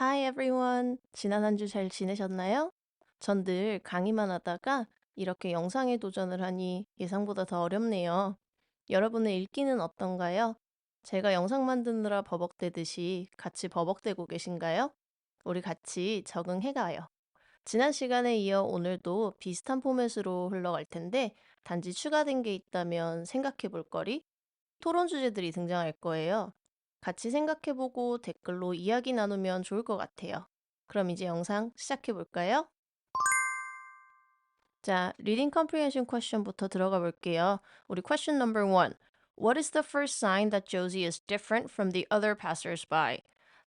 Hi everyone. 지난 한 주 잘 지내셨나요? 전 늘 강의만 하다가 이렇게 영상에 도전을 하니 예상보다 더 어렵네요. 여러분의 읽기는 어떤가요? 제가 영상 만드느라 버벅대듯이 같이 버벅대고 계신가요? 우리 같이 적응해가요. 지난 시간에 이어 오늘도 비슷한 포맷으로 흘러갈 텐데 단지 추가된 게 있다면 생각해 볼 거리, 토론 주제들이 등장할 거예요. 같이 생각해보고 댓글로 이야기 나누면 좋을 것 같아요. 그럼 이제 영상 시작해 볼까요? 자, Reading Comprehension question부터 들어가 볼게요. 우리 question number one. What is the first sign that Josie is different from the other passers-by?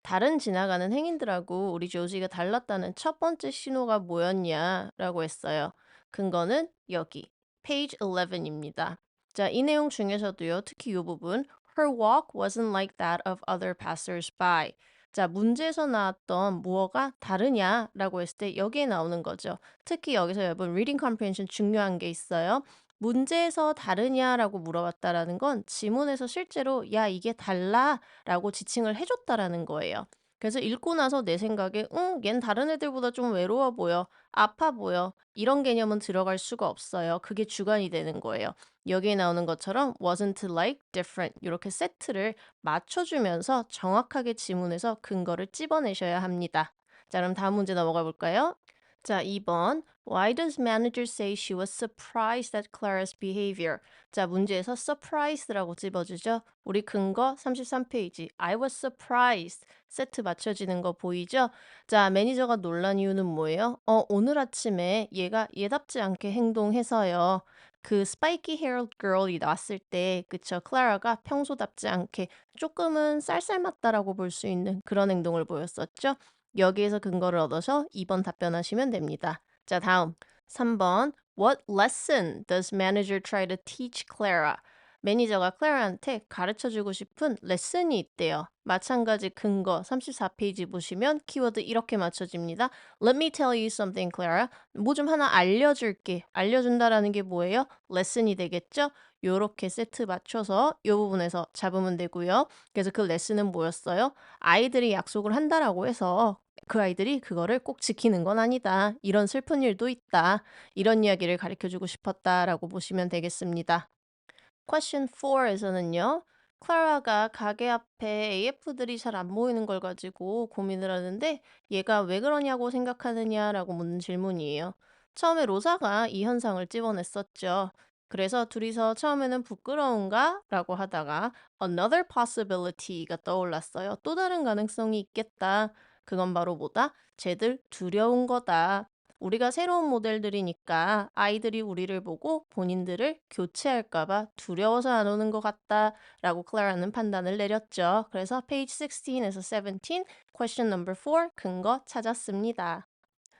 다른 지나가는 행인들하고 우리 조지가 달랐다는 첫 번째 신호가 뭐였냐라고 했어요. 근거는 여기, page 11입니다. 자, 이 내용 중에서도요, 특히 이 부분, Her walk wasn't like that of other passers-by. 자, 문제에서 나왔던 무어가 다르냐라고 했을 때 여기에 나오는 거죠. 특히 여기서 여러분 reading comprehension 중요한 게 있어요. 문제에서 다르냐라고 물어봤다라는 건 지문에서 실제로 야 이게 달라라고 지칭을 해줬다라는 거예요. 그래서 읽고 나서 내 생각에 얜 다른 애들보다 좀 외로워 보여, 아파 보여 이런 개념은 들어갈 수가 없어요. 그게 주관이 되는 거예요. 여기에 나오는 것처럼 wasn't like different 이렇게 세트를 맞춰주면서 정확하게 지문에서 근거를 찝어내셔야 합니다. 자, 그럼 다음 문제 넘어가 볼까요? 자, 2번. Why does manager say she was surprised at Clara's behavior? 자, 문제에서 surprised라고 찝어주죠. 우리 근거 33페이지. I was surprised. 세트 맞춰지는 거 보이죠? 자, 매니저가 놀란 이유는 뭐예요? 오늘 아침에 얘가 얘답지 않게 행동해서요. 그 스파이키 헤어 걸이 나왔을 때, 그쵸? 클라라가 평소답지 않게 조금은 쌀쌀맞다라고 볼 수 있는 그런 행동을 보였었죠? 여기에서 근거를 얻어서 2번 답변하시면 됩니다. 자, 다음. 3번. What lesson does manager try to teach Clara? 매니저가 클라라한테 가르쳐주고 싶은 레슨이 있대요. 마찬가지 근거 34페이지 보시면 키워드 이렇게 맞춰집니다. Let me tell you something, Clara. 뭐 좀 하나 알려줄게. 알려준다라는 게 뭐예요? 레슨이 되겠죠? 요렇게 세트 맞춰서 요 부분에서 잡으면 되고요. 그래서 그 레슨은 뭐였어요? 아이들이 약속을 한다라고 해서 그 아이들이 그거를 꼭 지키는 건 아니다. 이런 슬픈 일도 있다. 이런 이야기를 가르쳐 주고 싶었다라고 보시면 되겠습니다. Question 4에서는요. 클라라가 가게 앞에 AF들이 잘 안 보이는 걸 가지고 고민을 하는데 얘가 왜 그러냐고 생각하느냐라고 묻는 질문이에요. 처음에 로사가 이 현상을 찝어냈었죠. 그래서 둘이서 처음에는 부끄러운가? 라고 하다가 another possibility가 떠올랐어요. 또 다른 가능성이 있겠다. 그건 바로 뭐다? 쟤들 두려운 거다. 우리가 새로운 모델들이니까 아이들이 우리를 보고 본인들을 교체할까봐 두려워서 안 오는 것 같다라고 클라라는 판단을 내렸죠. 그래서 page 16에서 17, question number 4 근거 찾았습니다.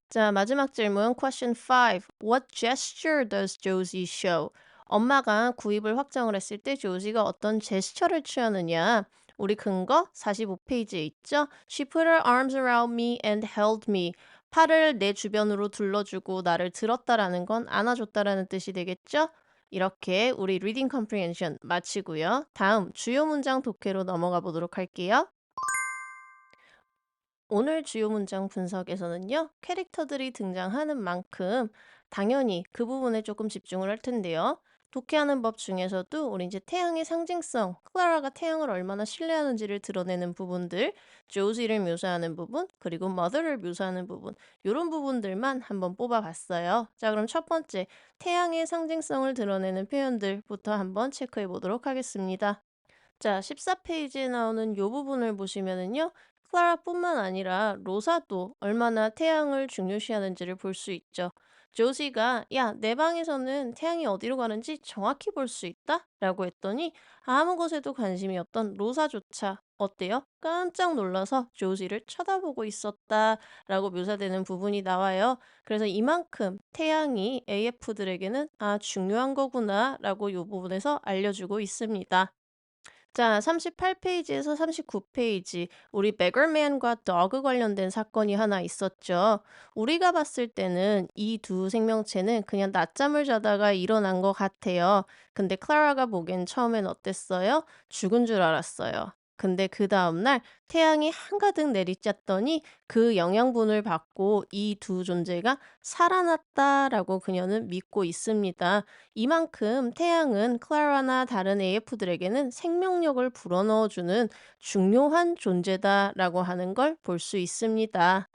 자, 마지막 질문 question 5. What gesture does Josie show? 엄마가 구입을 확정을 했을 때 조지가 어떤 제스처를 취하느냐? 우리 근거 45페이지에 있죠? She put her arms around me and held me. 팔을 내 주변으로 둘러주고 나를 들었다라는 건 안아줬다라는 뜻이 되겠죠? 이렇게 우리 reading comprehension 마치고요. 다음 주요 문장 독해로 넘어가 보도록 할게요. 오늘 주요 문장 분석에서는요, 캐릭터들이 등장하는 만큼 당연히 그 부분에 조금 집중을 할 텐데요. 독해하는 법 중에서도 우리 이제 태양의 상징성, 클라라가 태양을 얼마나 신뢰하는지를 드러내는 부분들, 조지를 묘사하는 부분, 그리고 머더를 묘사하는 부분, 이런 부분들만 한번 뽑아봤어요. 자, 그럼 첫 번째, 태양의 상징성을 드러내는 표현들부터 한번 체크해 보도록 하겠습니다. 자, 14페이지에 나오는 요 부분을 보시면은요. 클라라뿐만 아니라 로사도 얼마나 태양을 중요시하는지를 볼 수 있죠. 조지가 야, 내 방에서는 태양이 어디로 가는지 정확히 볼 수 있다? 라고 했더니 아무 것에도 관심이 없던 로사조차 어때요? 깜짝 놀라서 조지를 쳐다보고 있었다 라고 묘사되는 부분이 나와요. 그래서 이만큼 태양이 AF들에게는 중요한 거구나 라고 이 부분에서 알려주고 있습니다. 자, 38페이지에서 39페이지. 우리 베거맨과 더그 관련된 사건이 하나 있었죠. 우리가 봤을 때는 이 두 생명체는 그냥 낮잠을 자다가 일어난 것 같아요. 근데 클라라가 보기엔 처음엔 어땠어요? 죽은 줄 알았어요. 근데 그 다음날 태양이 한가득 내리쬐더니 그 영양분을 받고 이 두 존재가 살아났다라고 그녀는 믿고 있습니다. 이만큼 태양은 클라라나 다른 AF들에게는 생명력을 불어넣어주는 중요한 존재다라고 하는 걸 볼 수 있습니다.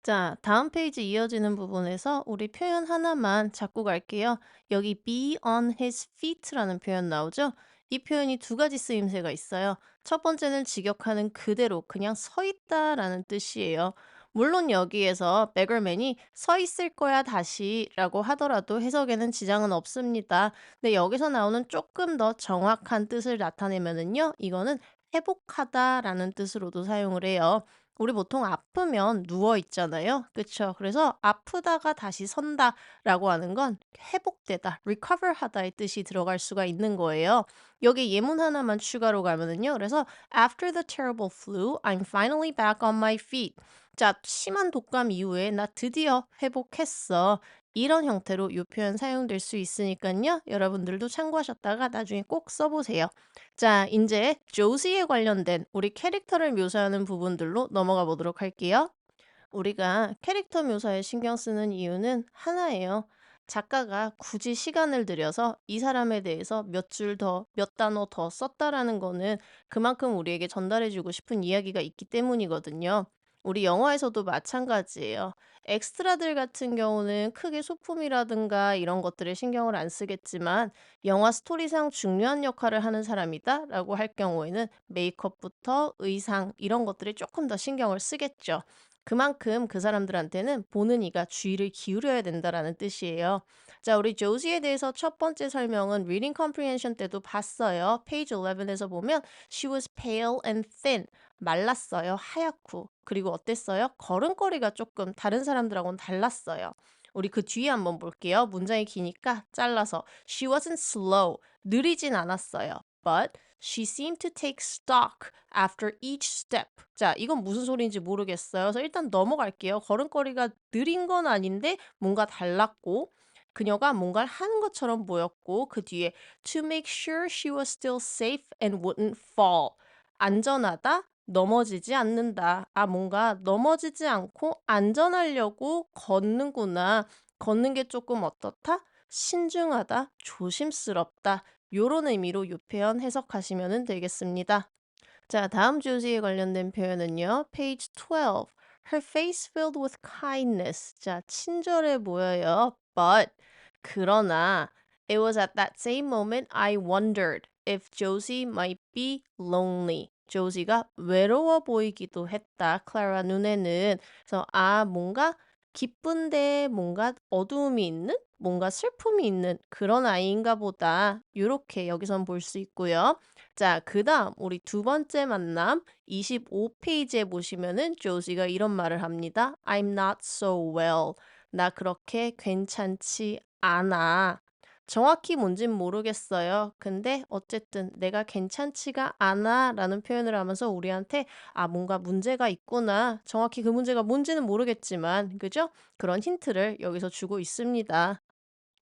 자, 다음 페이지 이어지는 부분에서 우리 표현 하나만 잡고 갈게요. 여기 be on his feet라는 표현 나오죠? 이 표현이 두 가지 쓰임새가 있어요. 첫 번째는 직역하는 그대로 그냥 서 있다라는 뜻이에요. 물론 여기에서 beggarman이 서 있을 거야 다시라고 하더라도 해석에는 지장은 없습니다. 근데 여기서 나오는 조금 더 정확한 뜻을 나타내면은요, 이거는 회복하다라는 뜻으로도 사용을 해요. 우리 보통 아프면 누워 있잖아요. 그쵸? 그래서 아프다가 다시 선다라고 하는 건 회복되다, recover 하다의 뜻이 들어갈 수가 있는 거예요. 여기 예문 하나만 추가로 가면은요. 그래서 after the terrible flu, I'm finally back on my feet. 자, 심한 독감 이후에 나 드디어 회복했어. 이런 형태로 이 표현 사용될 수 있으니까요. 여러분들도 참고하셨다가 나중에 꼭 써보세요. 자, 이제 조지에 관련된 우리 캐릭터를 묘사하는 부분들로 넘어가 보도록 할게요. 우리가 캐릭터 묘사에 신경 쓰는 이유는 하나예요. 작가가 굳이 시간을 들여서 이 사람에 대해서 몇 줄 더, 몇 단어 더 썼다라는 거는 그만큼 우리에게 전달해주고 싶은 이야기가 있기 때문이거든요. 우리 영화에서도 마찬가지예요. 엑스트라들 같은 경우는 크게 소품이라든가 이런 것들에 신경을 안 쓰겠지만 영화 스토리상 중요한 역할을 하는 사람이다 라고 할 경우에는 메이크업부터 의상 이런 것들에 조금 더 신경을 쓰겠죠. 그만큼 그 사람들한테는 보는 이가 주의를 기울여야 된다라는 뜻이에요. 자, 우리 조지에 대해서 첫 번째 설명은 reading comprehension 때도 봤어요. page 11에서 보면 she was pale and thin. 말랐어요. 하얗고. 그리고 어땠어요? 걸음걸이가 조금 다른 사람들하고는 달랐어요. 우리 그 뒤에 한번 볼게요. 문장이 기니까 잘라서 she wasn't slow. 느리진 않았어요. But she seemed to take stock after each step. 자, 이건 무슨 소리인지 모르겠어요. 그래서 일단 넘어갈게요. 걸음걸이가 느린 건 아닌데 뭔가 달랐고 그녀가 뭔가를 하는 것처럼 보였고 그 뒤에 to make sure she was still safe and wouldn't fall. 안전하다, 넘어지지 않는다. 아, 뭔가 넘어지지 않고 안전하려고 걷는구나. 걷는 게 조금 어떻다? 신중하다, 조심스럽다. 요런 의미로 요 표현 해석하시면 되겠습니다. 자, 다음 주제에 관련된 표현은요. page 12. Her face filled with kindness. 자, 친절해 보여요. But 그러나 it was at that same moment I wondered if Josie might be lonely. 조지가 외로워 보이기도 했다. 클라라 눈에는. 그래서 뭔가 기쁜데 뭔가 어두움이 있는? 뭔가 슬픔이 있는 그런 아이인가 보다. 요렇게 여기선 볼 수 있고요. 자, 그다음 우리 두 번째 만남 25페이지에 보시면은 조지가 이런 말을 합니다. I'm not so well. 나 그렇게 괜찮지 않아. 정확히 뭔진 모르겠어요. 근데 어쨌든 내가 괜찮지가 않아라는 표현을 하면서 우리한테 뭔가 문제가 있구나. 정확히 그 문제가 뭔지는 모르겠지만 그죠? 그런 힌트를 여기서 주고 있습니다.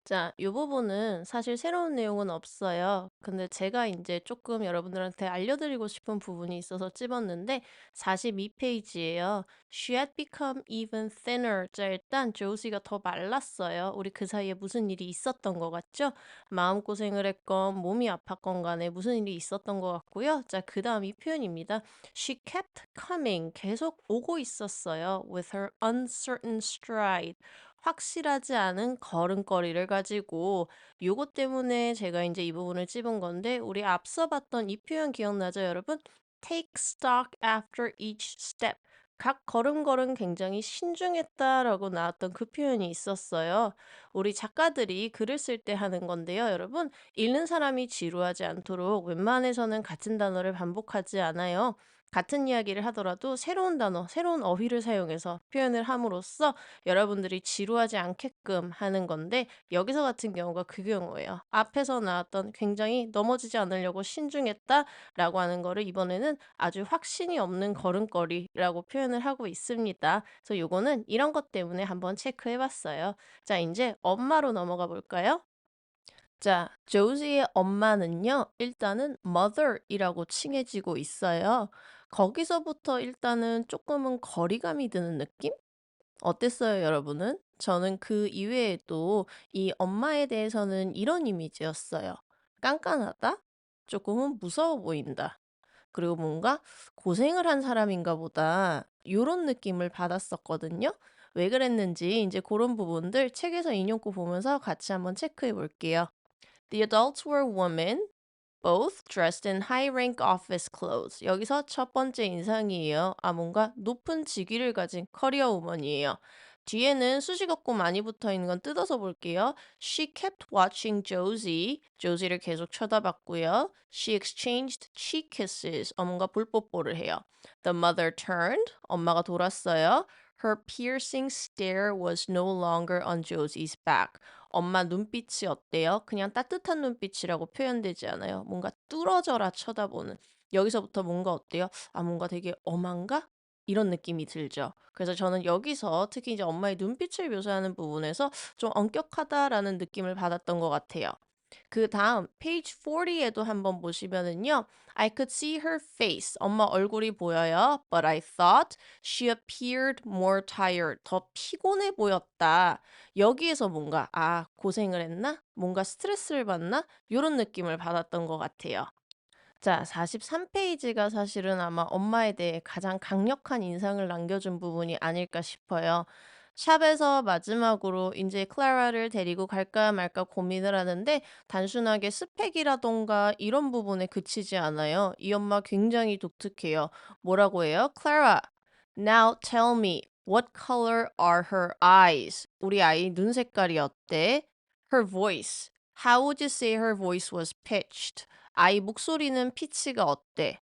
자, 이 부분은 사실 새로운 내용은 없어요. 근데 제가 이제 조금 여러분들한테 알려드리고 싶은 부분이 있어서 찝었는데 42페이지예요. She had become even thinner. 자, 일단 조시가 더 말랐어요. 우리 그 사이에 무슨 일이 있었던 것 같죠? 마음고생을 했건 몸이 아팠건 간에 무슨 일이 있었던 것 같고요. 자, 그 다음 이 표현입니다. She kept coming. 계속 오고 있었어요. With her uncertain stride. 확실하지 않은 걸음걸이를 가지고 요것 때문에 제가 이제 이 부분을 찝은 건데 우리 앞서 봤던 이 표현 기억나죠, 여러분? Take stock after each step. 각 걸음걸음 굉장히 신중했다라고 나왔던 그 표현이 있었어요. 우리 작가들이 글을 쓸 때 하는 건데요, 여러분. 읽는 사람이 지루하지 않도록 웬만해서는 같은 단어를 반복하지 않아요. 같은 이야기를 하더라도 새로운 단어, 새로운 어휘를 사용해서 표현을 함으로써 여러분들이 지루하지 않게끔 하는 건데 여기서 같은 경우가 그 경우예요. 앞에서 나왔던 굉장히 넘어지지 않으려고 신중했다라고 하는 거를 이번에는 아주 확신이 없는 걸음걸이라고 표현을 하고 있습니다. 그래서 요거는 이런 것 때문에 한번 체크해 봤어요. 자, 이제 엄마로 넘어가 볼까요? 자, 조지의 엄마는요, 일단은 mother이라고 칭해지고 있어요. 거기서부터 일단은 조금은 거리감이 드는 느낌? 어땠어요, 여러분은? 저는 그 이외에도 이 엄마에 대해서는 이런 이미지였어요. 깐깐하다? 조금은 무서워 보인다. 그리고 뭔가 고생을 한 사람인가 보다. 요런 느낌을 받았었거든요. 왜 그랬는지 이제 그런 부분들 책에서 인용구 보면서 같이 한번 체크해 볼게요. The adults were women, both dressed in high-rank office clothes. 여기서 첫 번째 인상이에요. 아, 뭔가 높은 직위를 가진 커리어 우먼이에요. 뒤에는 수식 어구 많이 붙어 있는 건 뜯어서 볼게요. She kept watching Josie. Josie를 계속 쳐다봤고요. She exchanged cheek kisses. 뭔가 볼뽀뽀를 해요. The mother turned. 엄마가 돌았어요. Her piercing stare was no longer on Josie's back. 엄마 눈빛이 어때요? 그냥 따뜻한 눈빛이라고 표현되지 않아요. 뭔가 뚫어져라 쳐다보는. 여기서부터 뭔가 어때요? 아, 뭔가 되게 엄한가? 이런 느낌이 들죠. 그래서 저는 여기서 특히 이제 엄마의 눈빛을 묘사하는 부분에서 좀 엄격하다라는 느낌을 받았던 것 같아요. 그다음 page 40에도 한번 보시면은요. I could see her face. 엄마 얼굴이 보여요. But I thought she appeared more tired. 더 피곤해 보였다. 여기에서 뭔가 고생을 했나? 뭔가 스트레스를 받나? 요런 느낌을 받았던 것 같아요. 자, 43페이지가 사실은 아마 엄마에 대해 가장 강력한 인상을 남겨준 부분이 아닐까 싶어요. 샵에서 마지막으로 이제 클라라를 데리고 갈까 말까 고민을 하는데 단순하게 스펙이라던가 이런 부분에 그치지 않아요. 이 엄마 굉장히 독특해요. 뭐라고 해요? Clara, now tell me, what color are her eyes? 우리 아이 눈 색깔이 어때? Her voice. How would you say her voice was pitched? 아이 목소리는 피치가 어때?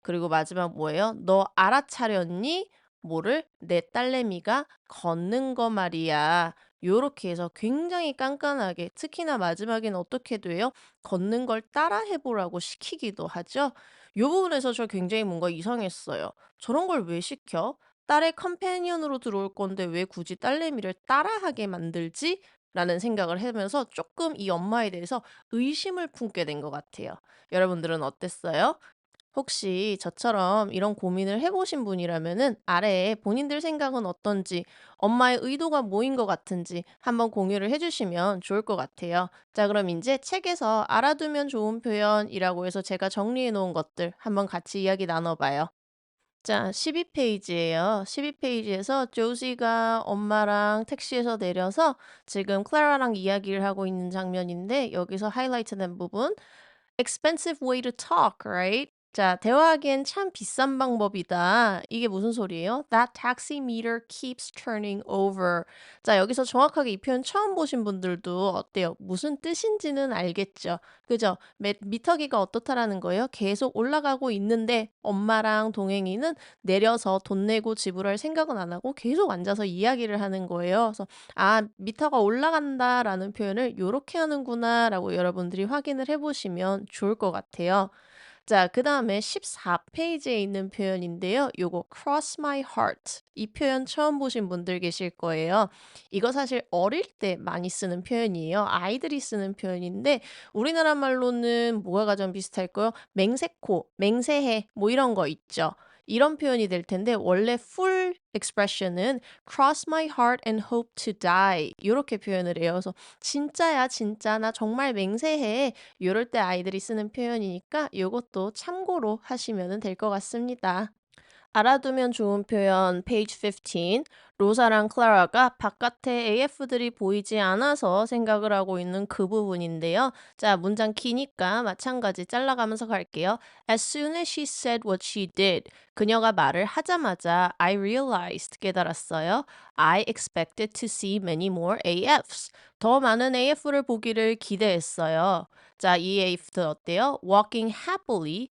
그리고 마지막 뭐예요? "너 알아차렸니?" 뭐를? "내 딸내미가 걷는 거 말이야." 요렇게 해서 굉장히 깐깐하게 특히나 마지막에는 어떻게 돼요? 걷는 걸 따라 해 보라고 시키기도 하죠. 요 부분에서 저 굉장히 뭔가 이상했어요. '저런 걸 왜 시켜? 딸의 컴패니언으로 들어올 건데 왜 굳이 딸내미를 따라하게 만들지?' 라는 생각을 하면서 쪼끔 이 엄마에 대해서 의심을 품게 된 것 같아요. 여러분들은 어땠어요? 혹시 저처럼 이런 고민을 해 보신 분이라면은 아래에 본인들 생각은 어떤지, 엄마의 의도가 뭐인 것 같은지 한번 공유를 해 주시면 좋을 것 같아요. 자, 그럼 인제 책에서 알아두면 좋은 표현이라고 해서 제가 정리해 놓은 것들 한번 같이 이야기 나눠 봐요. 자, 12페이지예요. 12페이지에서 조지가 엄마랑 택시에서 내려서 지금 클라라랑 이야기를 하고 있는 장면인데 여기서 하이라이트된 부분 expensive way to talk, right? 자, 대화하기엔 참 비싼 방법이다. 이게 무슨 소리예요? That taxi meter keeps turning over. 자, 여기서 정확하게 이 표현 처음 보신 분들도 어때요? 무슨 뜻인지는 알겠죠? 그죠? 미터기가 어떻다라는 거예요? 계속 올라가고 있는데 엄마랑 동행이는 내려서 돈 내고 지불할 생각은 안 하고 계속 앉아서 이야기를 하는 거예요. 그래서 미터가 올라간다라는 표현을 요렇게 하는구나라고 여러분들이 확인을 해 보시면 좋을 것 같아요. 자, 그다음에 14페이지에 있는 표현인데요. 요거 cross my heart. 이 표현 처음 보신 분들 계실 거예요. 이거 사실 어릴 때 많이 쓰는 표현이에요. 아이들이 쓰는 표현인데 우리나라 말로는 뭐가 가장 비슷할까요? 맹세코, 맹세해 뭐 이런 거 있죠. 이런 표현이 될 텐데 원래 full expression은 cross my heart and hope to die 요렇게 표현을 해요. 그래서 "진짜야, 진짜. 나 정말 맹세해." 요럴 때 아이들이 쓰는 표현이니까 요것도 참고로 하시면은 될 것 같습니다. 알아두면 좋은 표현 page 15. 로사랑 클라라가 바깥에 AF들이 보이지 않아서 생각을 하고 있는 그 부분인데요. 자, 문장 기니까 마찬가지 잘라가면서 갈게요. As soon as she said what she did. 그녀가 말을 하자마자 I realized 깨달았어요. I expected to see many more AFs. 더 많은 AF를 보기를 기대했어요. 자, 이 AF들 어때요? Walking happily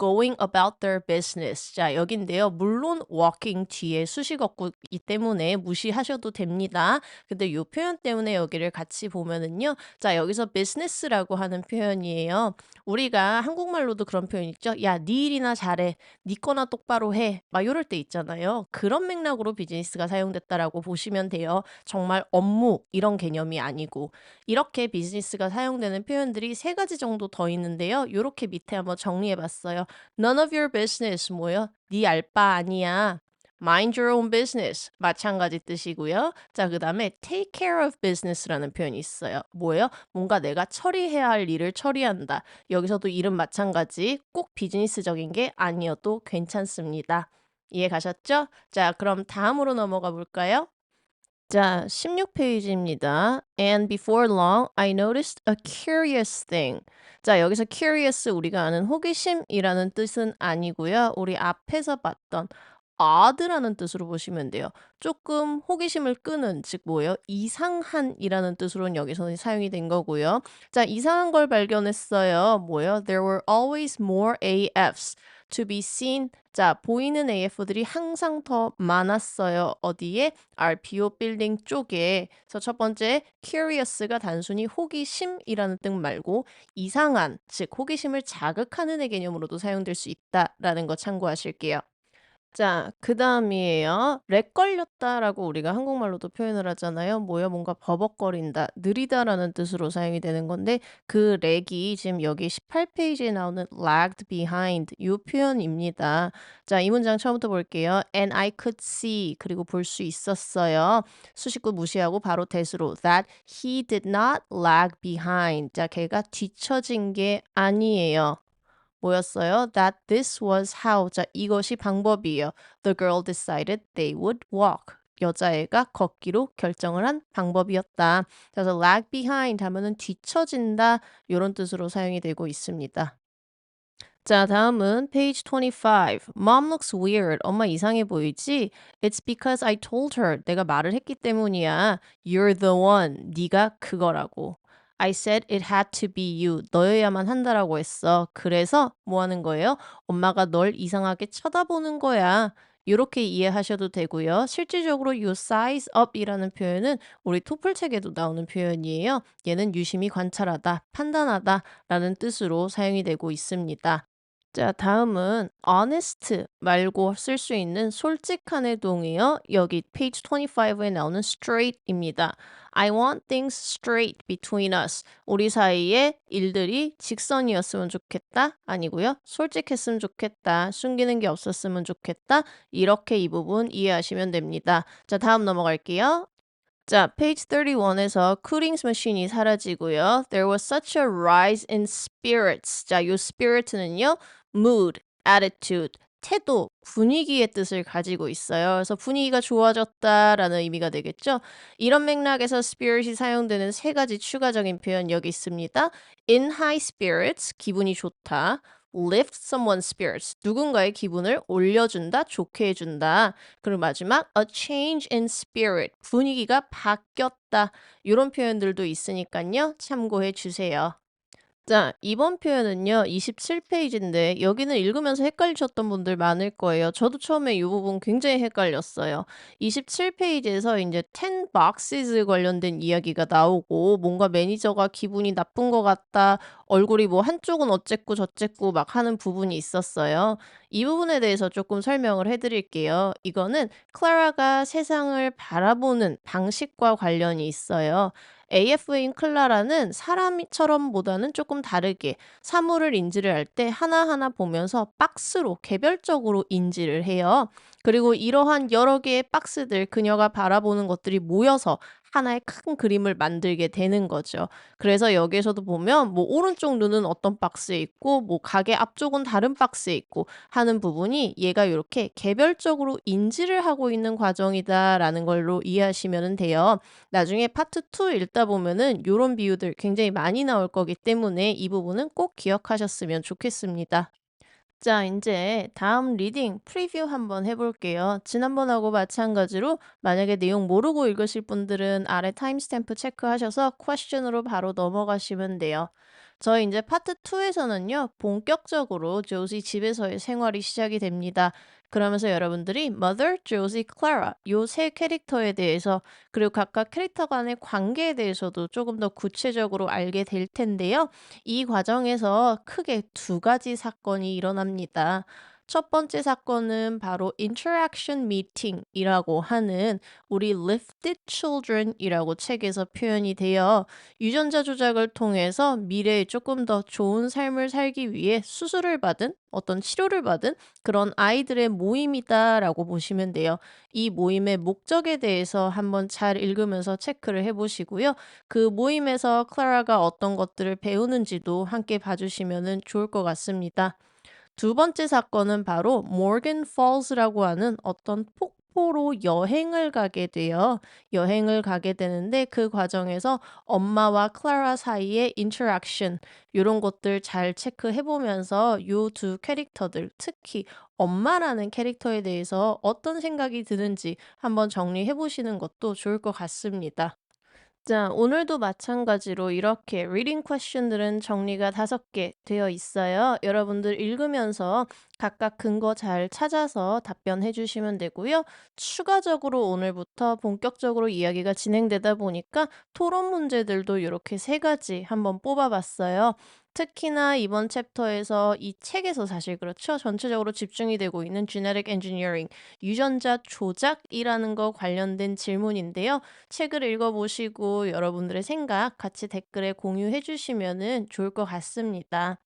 going about their business. 자, 여긴데요. 물론 walking 뒤에 수식어구이기 때문에 무시하셔도 됩니다. 근데 이 표현 때문에 여기를 같이 보면은요. 자, 여기서 business라고 하는 표현이에요. 우리가 한국말로도 그런 표현 있죠. 야, 네 일이나 잘해. 네 거나 똑바로 해. 막 이럴 때 있잖아요. 그런 맥락으로 비즈니스가 사용됐다라고 보시면 돼요. 정말 업무 이런 개념이 아니고. 이렇게 비즈니스가 사용되는 표현들이 세 가지 정도 더 있는데요. 요렇게 밑에 한번 정리해 봤어요. None of your business 뭐요? 네 알 바 아니야. Mind your own business 마찬가지 뜻이고요. 자, 그다음에 take care of business라는 표현이 있어요. 뭐예요? 뭔가 내가 처리해야 할 일을 처리한다. 여기서도 이름 마찬가지 꼭 비즈니스적인 게 아니어도 괜찮습니다. 이해 가셨죠? 자, 그럼 다음으로 넘어가 볼까요? 자, 16페이지입니다. And before long, I noticed a curious thing. 자, 여기서 curious 우리가 아는 호기심이라는 뜻은 아니고요. 우리 앞에서 봤던 odd라는 뜻으로 보시면 돼요. 조금 호기심을 끄는, 즉 뭐예요? 이상한이라는 뜻으로는 여기서는 사용이 된 거고요. 자, 이상한 걸 발견했어요. 뭐예요? There were always more AFs to be seen. 자, 보이는 AF들이 항상 더 많았어요. 어디에? RPO 빌딩 쪽에. 그래서 첫 번째 curious가 단순히 호기심이라는 뜻 말고 이상한, 즉 호기심을 자극하는의 개념으로도 사용될 수 있다라는 거 참고하실게요. 자, 그다음이에요. 렉 걸렸다라고 우리가 한국말로도 표현을 하잖아요. 뭐요? 뭔가 버벅거린다, 느리다라는 뜻으로 사용이 되는 건데 그 렉이 지금 여기 18페이지에 나오는 lagged behind 이 표현입니다. 자, 이 문장 처음부터 볼게요. And I could see 그리고 볼 수 있었어요. 수식구 무시하고 바로 대수로 that he did not lag behind. 자, 걔가 뒤처진 게 아니에요. 뭐였어요? That this was how. 자, 이것이 방법이에요. The girl decided they would walk. 여자애가 걷기로 결정을 한 방법이었다. 그래서 lag behind 하면은 뒤처진다. 이런 뜻으로 사용이 되고 있습니다. 자, 다음은 page 25. Mom looks weird. 엄마 이상해 보이지? It's because I told her. 내가 말을 했기 때문이야. You're the one. 네가 그거라고. I said it had to be you. 너여야만 한다라고 했어. 그래서 뭐 하는 거예요? 엄마가 널 이상하게 쳐다보는 거야. 이렇게 이해하셔도 되고요. 실질적으로 요 size up이라는 표현은 우리 토플 책에도 나오는 표현이에요. 얘는 유심히 관찰하다, 판단하다 라는 뜻으로 사용이 되고 있습니다. 자, 다음은 honest 말고 쓸 수 있는 솔직한의 동의어. 여기 page 25에 나오는 straight입니다. I want things straight between us. 우리 사이에 일들이 직선이었으면 좋겠다. 아니고요. 솔직했으면 좋겠다. 숨기는 게 없었으면 좋겠다. 이렇게 이 부분 이해하시면 됩니다. 자, 다음 넘어갈게요. 자, page 31에서 Cooling's machine이 사라지고요. There was such a rise in spirits. 자, 요 spirit는요. mood, attitude, 태도, 분위기의 뜻을 가지고 있어요. 그래서 분위기가 좋아졌다라는 의미가 되겠죠. 이런 맥락에서 spirit이 사용되는 세 가지 추가적인 표현 여기 있습니다. In high spirits, 기분이 좋다. lift someone's spirits, 누군가의 기분을 올려준다, 좋게 해준다. 그리고 마지막 a change in spirit, 분위기가 바뀌었다. 이런 표현들도 있으니까요. 참고해 주세요. 자, 이번 표현은요. 27페이지인데 여기는 읽으면서 헷갈리셨던 분들 많을 거예요. 저도 처음에 이 부분 굉장히 헷갈렸어요. 27페이지에서 이제 10 boxes 관련된 이야기가 나오고 뭔가 매니저가 기분이 나쁜 것 같다. 얼굴이 뭐 한쪽은 어쨌고 저쨌고 막 하는 부분이 있었어요. 이 부분에 대해서 조금 설명을 해드릴게요. 이거는 클라라가 세상을 바라보는 방식과 관련이 있어요. AF인 클라라는 사람처럼보다는 조금 다르게 사물을 인지를 할 때 하나하나 보면서 박스로 개별적으로 인지를 해요. 그리고 이러한 여러 개의 박스들, 그녀가 바라보는 것들이 모여서 하나의 큰 그림을 만들게 되는 거죠. 그래서 여기에서도 보면 뭐 오른쪽 눈은 어떤 박스에 있고 뭐 가게 앞쪽은 다른 박스에 있고 하는 부분이 얘가 이렇게 개별적으로 인지를 하고 있는 과정이다라는 걸로 이해하시면 돼요. 나중에 파트 2 읽다 보면은 요런 비유들 굉장히 많이 나올 거기 때문에 이 부분은 꼭 기억하셨으면 좋겠습니다. 자, 이제 다음 리딩 프리뷰 한번 해볼게요. 지난번하고 마찬가지로 만약에 내용 모르고 읽으실 분들은 아래 타임스탬프 체크하셔서 퀘스천으로 바로 넘어가시면 돼요. 저희 이제 파트 2에서는요, 본격적으로 조지 집에서의 생활이 시작이 됩니다. 그러면서 여러분들이 Mother, Josie, Clara 요 세 캐릭터에 대해서 그리고 각각 캐릭터 간의 관계에 대해서도 조금 더 구체적으로 알게 될 텐데요. 이 과정에서 크게 두 가지 사건이 일어납니다. 첫 번째 사건은 바로 Interaction Meeting이라고 하는 우리 Lifted Children이라고 책에서 표현이 돼요. 유전자 조작을 통해서 미래에 조금 더 좋은 삶을 살기 위해 수술을 받은 어떤 치료를 받은 그런 아이들의 모임이다라고 보시면 돼요. 이 모임의 목적에 대해서 한번 잘 읽으면서 체크를 해 보시고요. 그 모임에서 클라라가 어떤 것들을 배우는지도 함께 봐주시면 좋을 것 같습니다. 두 번째 사건은 바로 모건 폴스라고 하는 어떤 폭포로 여행을 가게 돼요. 여행을 가게 되는데 그 과정에서 엄마와 클라라 사이의 인터랙션 요런 것들 잘 체크해 보면서 요 두 캐릭터들 특히 엄마라는 캐릭터에 대해서 어떤 생각이 드는지 한번 정리해 보시는 것도 좋을 것 같습니다. 자, 오늘도 마찬가지로 이렇게 리딩 퀘션들은 정리가 5개 되어 있어요. 여러분들 읽으면서 각각 근거 잘 찾아서 답변해 주시면 되고요. 추가적으로 오늘부터 본격적으로 이야기가 진행되다 보니까 토론 문제들도 이렇게 3가지 한번 뽑아봤어요. 특히나 이번 챕터에서 이 책에서 사실 그렇죠. 전체적으로 집중이 되고 있는 genetic engineering, 유전자 조작이라는 거 관련된 질문인데요. 책을 읽어보시고 여러분들의 생각 같이 댓글에 공유해 주시면은 좋을 것 같습니다.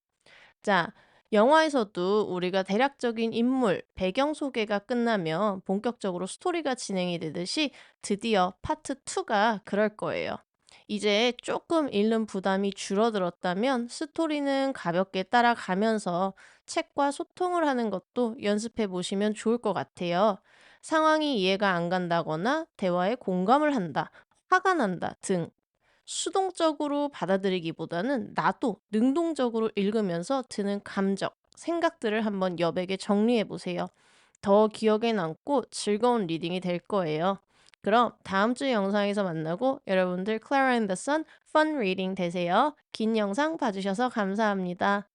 자, 영화에서도 우리가 대략적인 인물, 배경 소개가 끝나면 본격적으로 스토리가 진행이 되듯이 드디어 파트 2가 그럴 거예요. 이제 조금 읽는 부담이 줄어들었다면 스토리는 가볍게 따라가면서 책과 소통을 하는 것도 연습해 보시면 좋을 것 같아요. 상황이 이해가 안 간다거나 대화에 공감을 한다, 화가 난다 등 수동적으로 받아들이기보다는 나도 능동적으로 읽으면서 드는 감정, 생각들을 한번 여백에 정리해 보세요. 더 기억에 남고 즐거운 리딩이 될 거예요. 그럼 다음 주 영상에서 만나고 여러분들 Clara and the Sun fun reading 되세요. 긴 영상 봐주셔서 감사합니다.